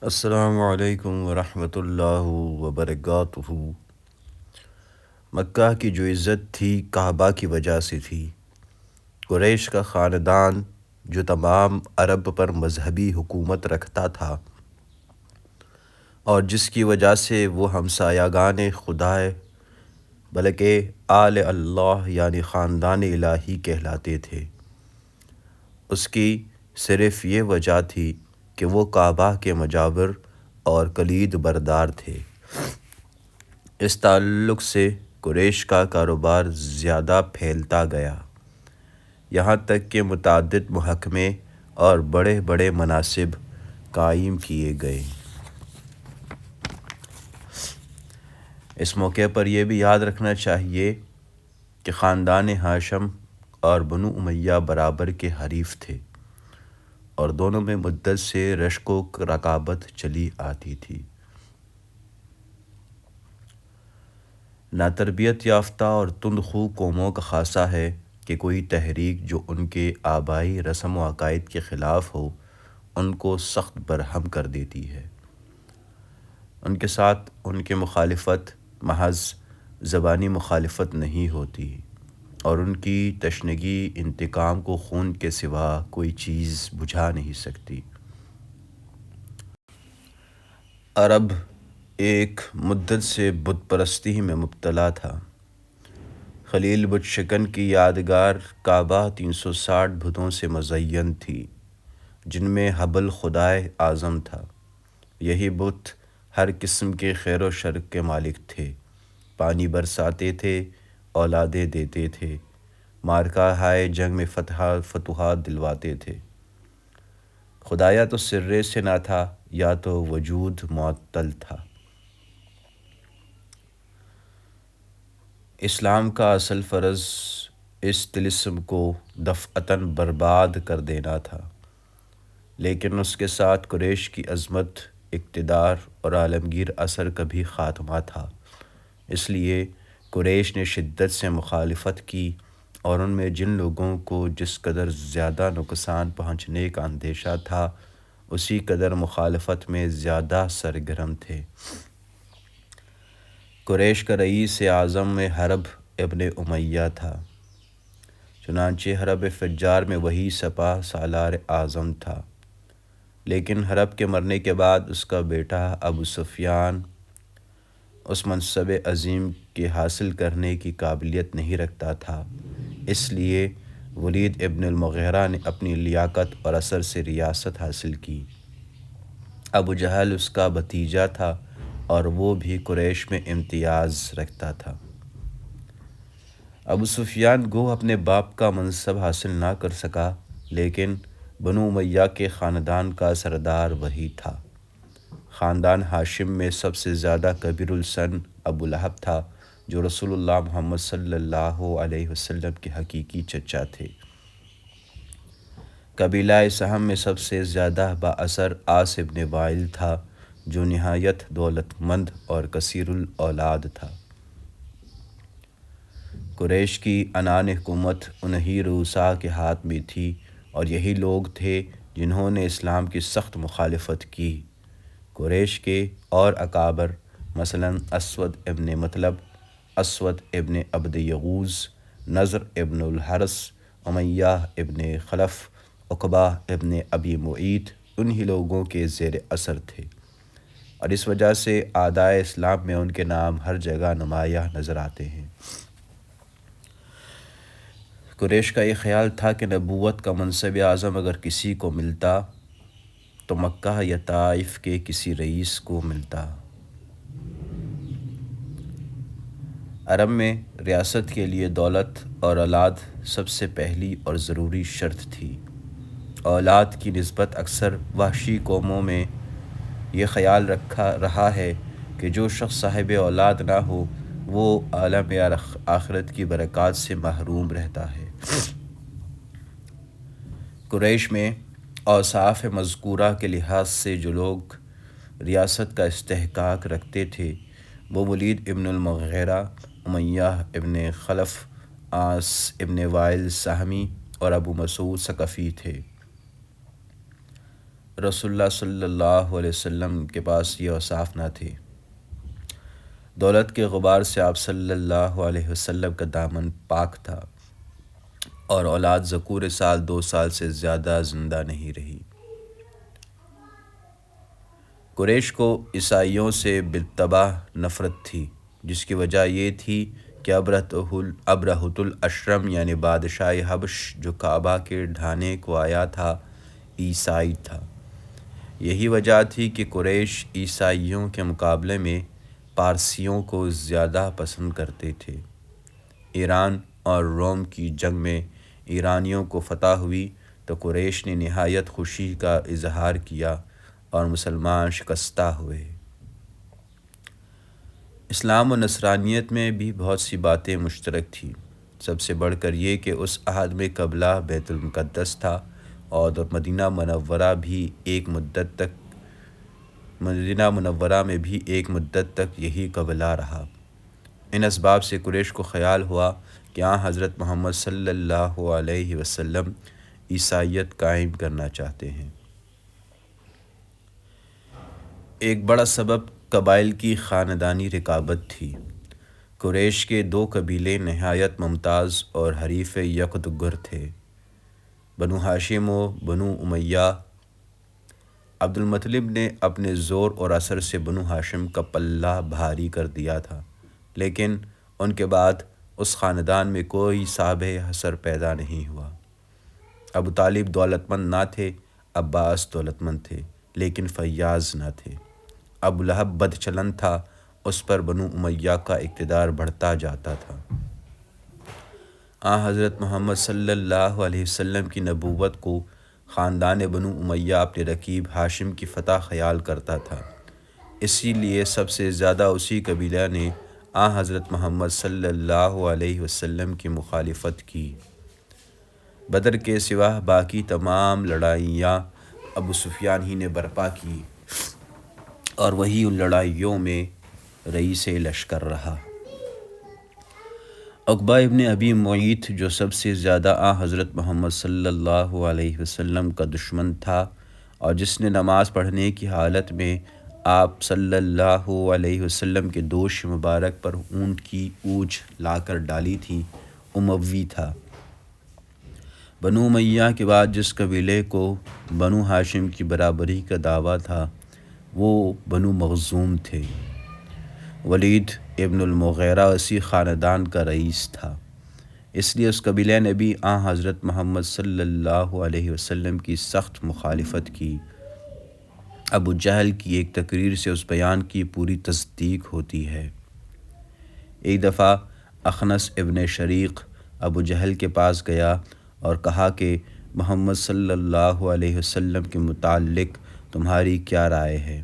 السلام علیکم ورحمۃ اللہ وبرکاتہ۔ مکہ کی جو عزت تھی کعبہ کی وجہ سے تھی۔ قریش کا خاندان جو تمام عرب پر مذہبی حکومت رکھتا تھا اور جس کی وجہ سے وہ ہمسایگان خدائے بلکہ آل اللہ یعنی خاندان الہی کہلاتے تھے، اس کی صرف یہ وجہ تھی کہ وہ کعبہ کے مجاور اور کلید بردار تھے۔ اس تعلق سے قریش کا کاروبار زیادہ پھیلتا گیا، یہاں تک کہ متعدد محکمے اور بڑے بڑے مناصب قائم کیے گئے۔ اس موقع پر یہ بھی یاد رکھنا چاہیے کہ خاندان ہاشم اور بنو امیہ برابر کے حریف تھے اور دونوں میں مدت سے رشک و رقابت چلی آتی تھی۔ ناتربیت یافتہ اور تند خو قوموں کا خاصہ ہے کہ کوئی تحریک جو ان کے آبائی رسم و عقائد کے خلاف ہو ان کو سخت برہم کر دیتی ہے۔ ان کے ساتھ ان کی مخالفت محض زبانی مخالفت نہیں ہوتی اور ان کی تشنگی انتقام کو خون کے سوا کوئی چیز بجھا نہیں سکتی۔ عرب ایک مدت سے بت پرستی میں مبتلا تھا۔ خلیل بت شکن کی یادگار کعبہ 360 بتوں سے مزین تھی جن میں حبل خدائے اعظم تھا۔ یہی بت ہر قسم کے خیر و شر کے مالک تھے، پانی برساتے تھے، اولادیں دیتے تھے، معرکہ ہائے جنگ میں فتوحات دلواتے تھے۔ خدا یا تو سرے سے نہ تھا یا تو وجود معطل تھا۔ اسلام کا اصل فرض اس طلسم کو دفعتاً برباد کر دینا تھا، لیکن اس کے ساتھ قریش کی عظمت، اقتدار اور عالمگیر اثر کا بھی خاتمہ تھا۔ اس لیے قریش نے شدت سے مخالفت کی اور ان میں جن لوگوں کو جس قدر زیادہ نقصان پہنچنے کا اندیشہ تھا اسی قدر مخالفت میں زیادہ سرگرم تھے۔ قریش کا رئیس اعظم میں حرب ابن امیہ تھا، چنانچہ حرب فجار میں وہی سپہ سالار اعظم تھا، لیکن حرب کے مرنے کے بعد اس کا بیٹا ابو سفیان اس منصب عظیم کے حاصل کرنے کی قابلیت نہیں رکھتا تھا، اس لیے ولید ابن المغیرہ نے اپنی لیاقت اور اثر سے ریاست حاصل کی۔ ابو جہل اس کا بھتیجا تھا اور وہ بھی قریش میں امتیاز رکھتا تھا۔ ابو سفیان گو اپنے باپ کا منصب حاصل نہ کر سکا، لیکن بنو امیہ کے خاندان کا سردار وہی تھا۔ خاندان ہاشم میں سب سے زیادہ کبیر السن ابو لہب تھا جو رسول اللہ محمد صلی اللہ علیہ وسلم کے حقیقی چچا تھے۔ قبیلہ سہم میں سب سے زیادہ بااثر عاص ابن وائل تھا جو نہایت دولت مند اور کثیر الاولاد تھا۔ قریش کی عنان حکومت انہی رؤساء کے ہاتھ میں تھی اور یہی لوگ تھے جنہوں نے اسلام کی سخت مخالفت کی۔ قریش کے اور اکابر مثلاً اسود ابن مطلب، اسود ابن عبد یغوث، نضر ابن الحرث، امیہ ابن خلف، عقبہ ابن ابی معیط انہی لوگوں کے زیر اثر تھے اور اس وجہ سے اعدائے اسلام میں ان کے نام ہر جگہ نمایاں نظر آتے ہیں۔ قریش کا یہ خیال تھا کہ نبوت کا منصب اعظم اگر کسی کو ملتا تو مکہ یا طائف کے کسی رئیس کو ملتا۔ عرب میں ریاست کے لیے دولت اور اولاد سب سے پہلی اور ضروری شرط تھی۔ اولاد کی نسبت اکثر وحشی قوموں میں یہ خیال رہا ہے کہ جو شخص صاحب اولاد نہ ہو وہ عالم آخرت کی برکات سے محروم رہتا ہے۔ قریش میں اوصاف مذکورہ کے لحاظ سے جو لوگ ریاست کا استحقاق رکھتے تھے وہ ولید ابن المغیرہ، امیہ ابن خلف، عاص ابن وائل سہمی اور ابو مسعود ثقفی تھے۔ رسول اللہ صلی اللہ علیہ وسلم کے پاس یہ اوصاف نہ تھے۔ دولت کے غبار سے آپ صلی اللہ علیہ وسلم کا دامن پاک تھا، اور اولاد ذکور سال 2 سال سے زیادہ زندہ نہیں رہی۔ قریش کو عیسائیوں سے بالطبع نفرت تھی، جس کی وجہ یہ تھی کہ ابرہۃ الاشرم یعنی بادشاہ حبش جو کعبہ کے ڈھانے کو آیا تھا، عیسائی تھا۔ یہی وجہ تھی کہ قریش عیسائیوں کے مقابلے میں پارسیوں کو زیادہ پسند کرتے تھے۔ ایران اور روم کی جنگ میں ایرانیوں کو فتح ہوئی تو قریش نے نہایت خوشی کا اظہار کیا اور مسلمان شکستہ ہوئے۔ اسلام و نصرانیت میں بھی بہت سی باتیں مشترک تھیں، سب سے بڑھ کر یہ کہ اس عہد میں قبلہ بیت المقدس تھا، اور مدینہ منورہ میں بھی ایک مدت تک یہی قبلہ رہا۔ ان اسباب سے قریش کو خیال ہوا کہ حضرت محمد صلی اللہ علیہ وسلم عیسائیت قائم کرنا چاہتے ہیں۔ ایک بڑا سبب قبائل کی خاندانی رقابت تھی۔ قریش کے 2 قبیلے نہایت ممتاز اور حریف یکدگر تھے، بنو ہاشم و بنو امیہ۔ عبد المطلب نے اپنے زور اور اثر سے بنو ہاشم کا پلہ بھاری کر دیا تھا، لیکن ان کے بعد اس خاندان میں کوئی صاحب اثر پیدا نہیں ہوا۔ ابو طالب دولت مند نہ تھے، عباس دولت مند تھے لیکن فیاض نہ تھے۔ ابو لہب بد چلن تھا، اس پر بنو امیہ کا اقتدار بڑھتا جاتا تھا۔ حضرت محمد صلی اللہ علیہ وسلم کی نبوت کو خاندان بنو امیہ اپنے رقیب ہاشم کی فتح خیال کرتا تھا، اسی لیے سب سے زیادہ اسی قبیلہ نے حضرت محمد صلی اللہ علیہ وسلم کی مخالفت کی۔ بدر کے سوا باقی تمام لڑائیاں ابو سفیان ہی نے برپا کی، اور وہی ان لڑائیوں میں رئیس لشکر رہا۔ عقبہ ابن ابی معیط جو سب سے زیادہ حضرت محمد صلی اللہ علیہ وسلم کا دشمن تھا، اور جس نے نماز پڑھنے کی حالت میں آپ صلی اللہ علیہ وسلم کے دوش مبارک پر اونٹ کی اونچ لا کر ڈالی تھی، اموی تھا۔ بنو امیہ کے بعد جس قبیلے کو بنو ہاشم کی برابری کا دعویٰ تھا، وہ بنو مخزوم تھے۔ ولید ابن المغیرہ اسی خاندان کا رئیس تھا، اس لیے اس قبیلے نے بھی حضرت محمد صلی اللہ علیہ وسلم کی سخت مخالفت کی۔ ابو جہل کی ایک تقریر سے اس بیان کی پوری تصدیق ہوتی ہے۔ ایک دفعہ اخنس ابن شریق ابو جہل کے پاس گیا اور کہا کہ محمد صلی اللہ علیہ وسلم کے متعلق تمہاری کیا رائے ہے؟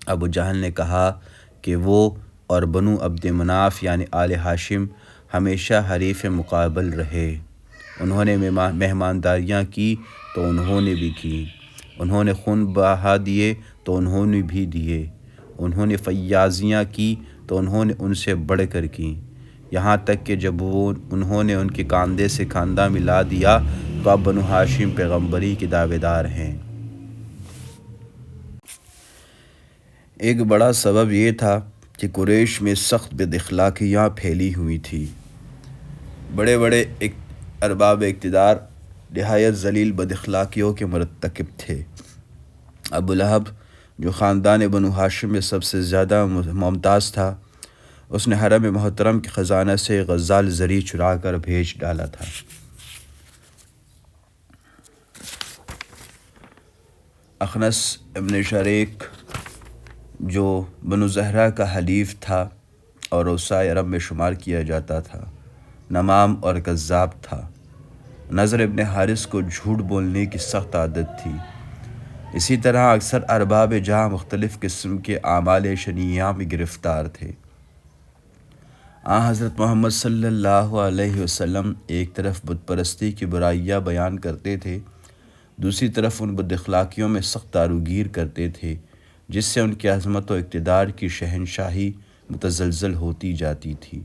ابو جہل نے کہا کہ وہ اور بنو عبد مناف یعنی آل ہاشم ہمیشہ حریف مقابل رہے۔ انہوں نے مہمانداریاں کی تو انہوں نے بھی کی، انہوں نے خون بہا دیے تو انہوں نے بھی دیے، انہوں نے فیاضیاں کی تو انہوں نے ان سے بڑھ کر کی، یہاں تک کہ جب انہوں نے ان کے کاندھے سے کاندھا ملا دیا تو اب بنو ہاشم پیغمبری کے دعوے دار ہیں۔ ایک بڑا سبب یہ تھا کہ قریش میں سخت بد اخلاقیاں پھیلی ہوئی تھی۔ بڑے بڑے ارباب اقتدار نہایت ذلیل بد اخلاقیوں کے مرتکب تھے۔ ابو لہب جو خاندان بنو ہاشم میں سب سے زیادہ ممتاز تھا، اس نے حرم محترم کے خزانہ سے غزال زری چرا کر بھیج ڈالا تھا۔ اخنس ابن شریق جو بنو زہرہ کا حلیف تھا اور اوسائے عرب میں شمار کیا جاتا تھا، نمام اور کذاب تھا۔ نضر ابن حارث کو جھوٹ بولنے کی سخت عادت تھی۔ اسی طرح اکثر ارباب جہاں مختلف قسم کے اعمال شنیعہ میں گرفتار تھے۔ حضرت محمد صلی اللہ علیہ وسلم ایک طرف بت پرستی کی برائیاں بیان کرتے تھے، دوسری طرف ان بد اخلاقیوں میں سخت داروگیر کرتے تھے، جس سے ان کی عظمت و اقتدار کی شہنشاہی متزلزل ہوتی جاتی تھی۔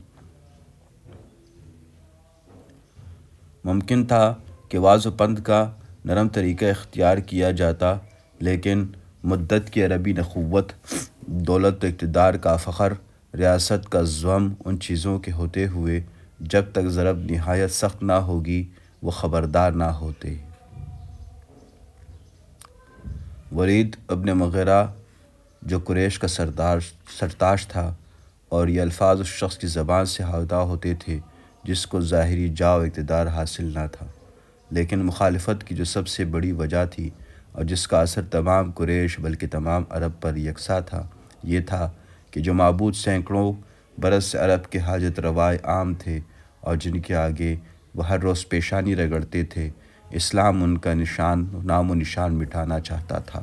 ممکن تھا کہ واعظ و پند کا نرم طریقہ اختیار کیا جاتا، لیکن مدت کی عربی نخوت، دولت و اقتدار کا فخر، ریاست کا زعم ان چیزوں کے ہوتے ہوئے جب تک ضرب نہایت سخت نہ ہوگی وہ خبردار نہ ہوتے۔ ولید ابن مغیرہ جو قریش کا سرتاج تھا، اور یہ الفاظ اس شخص کی زبان سے ادا ہوتے تھے جس کو ظاہری جاہ و اقتدار حاصل نہ تھا، لیکن مخالفت کی جو سب سے بڑی وجہ تھی اور جس کا اثر تمام قریش بلکہ تمام عرب پر یکساں تھا، یہ تھا کہ جو معبود سینکڑوں برس عرب کے حاجت روائے عام تھے اور جن کے آگے وہ ہر روز پیشانی رگڑتے تھے، اسلام ان کا نام و نشان مٹانا چاہتا تھا۔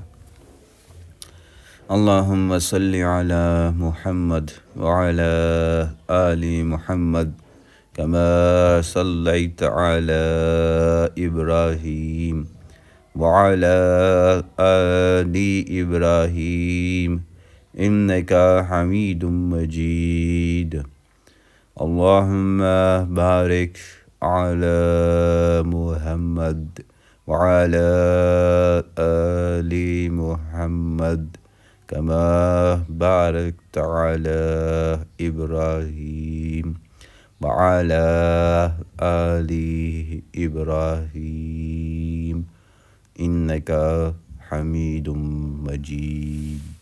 اللہم صلی علی محمد وعلی آل محمد کما صلیت علی ابراہیم وعلی آل ابراہیم انک حمید مجید۔ اللہم بارک علی محمد وعلی آل محمد كما باركت على إبراهيم وعلى آل إبراهيم إنك حميد مجيد۔